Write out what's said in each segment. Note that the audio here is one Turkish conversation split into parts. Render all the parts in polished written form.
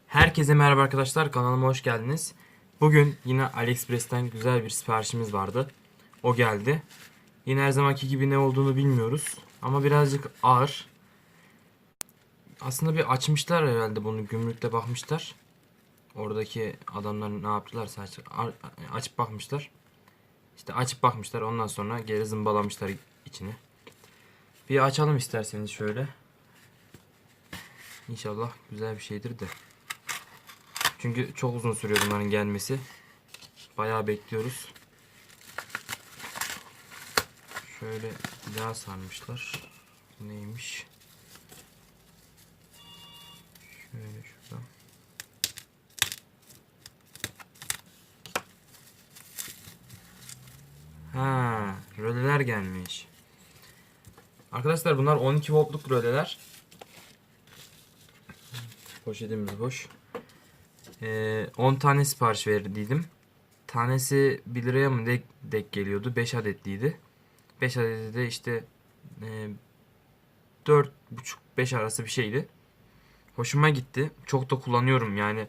Herkese merhaba arkadaşlar, kanalıma hoş geldiniz. Bugün yine AliExpress'ten güzel bir siparişimiz vardı. O geldi. Yine her zamanki gibi ne olduğunu bilmiyoruz. Ama birazcık ağır. Aslında bir açmışlar herhalde bunu, gümrükte bakmışlar. Oradaki adamlar ne yaptılarsa açıp bakmışlar. İşte açıp bakmışlar, ondan sonra geri zımbalamışlar içini. Bir açalım isterseniz şöyle. İnşallah güzel bir şeydir de. Çünkü çok uzun sürüyor bunların gelmesi. Bayağı bekliyoruz. Şöyle yağ sarmışlar. Neymiş? Şöyle şuradan. Ha, röleler gelmiş. Arkadaşlar bunlar 12 voltluk röleler. Poşetimiz boş. 10 tane sipariş verdiydim. Tanesi 1 liraya mı denk geliyordu? 5 adetliydi. 5 adeti de işte 4,5-5 arası bir şeydi. Hoşuma gitti. Çok da kullanıyorum yani.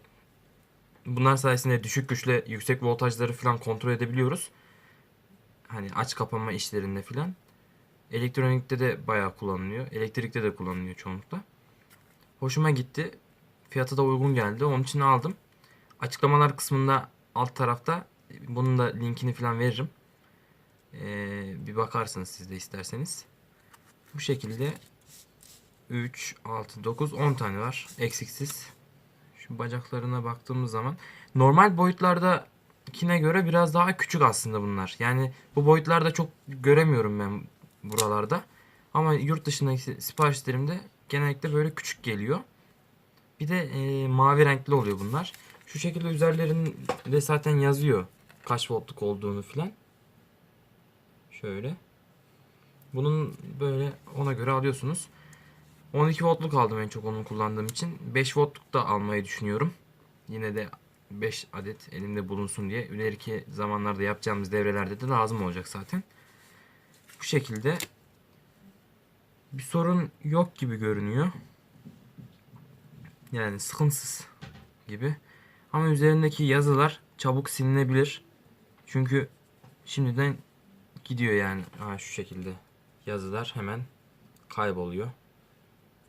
Bunlar sayesinde düşük güçle yüksek voltajları falan kontrol edebiliyoruz. Hani aç kapama işlerinde falan. Elektronikte de bayağı kullanılıyor. Elektrikte de kullanılıyor çoğunlukla. Hoşuma gitti. Fiyatı da uygun geldi. Onun için aldım. Açıklamalar kısmında alt tarafta bunun da linkini falan veririm. Bir bakarsınız siz de isterseniz. Bu şekilde 3, 6, 9, 10 tane var. Eksiksiz. Şu bacaklarına baktığımız zaman normal boyutlardakine göre biraz daha küçük aslında bunlar. Yani bu boyutlarda çok göremiyorum ben buralarda. Ama yurt dışındaki siparişlerimde genellikle böyle küçük geliyor. Bir de mavi renkli oluyor bunlar. Şu şekilde üzerlerinde zaten yazıyor kaç voltluk olduğunu filan. Şöyle. Bunun böyle ona göre alıyorsunuz. 12 voltluk aldım en çok onu kullandığım için. 5 voltluk da almayı düşünüyorum. Yine de 5 adet elimde bulunsun diye. İleriki zamanlarda yapacağımız devrelerde de lazım olacak zaten. Bu şekilde bir sorun yok gibi görünüyor. Yani sıkıntısız gibi. Ama üzerindeki yazılar çabuk silinebilir. Çünkü şimdiden gidiyor yani. Ha, şu şekilde yazılar hemen kayboluyor.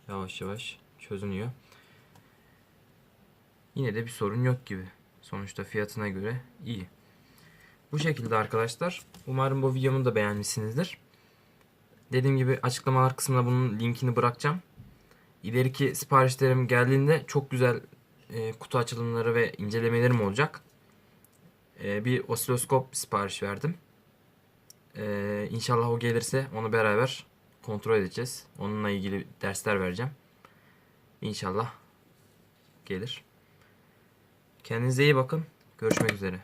Yavaş yavaş çözünüyor. Yine de bir sorun yok gibi. Sonuçta fiyatına göre iyi. Bu şekilde arkadaşlar. Umarım bu videomu da beğenmişsinizdir. Dediğim gibi açıklamalar kısmına bunun linkini bırakacağım. İleriki siparişlerim geldiğinde çok güzel kutu açılımları ve incelemelerim olacak. Bir osiloskop sipariş verdim. İnşallah o gelirse onu beraber kontrol edeceğiz. Onunla ilgili dersler vereceğim. İnşallah gelir. Kendinize iyi bakın. Görüşmek üzere.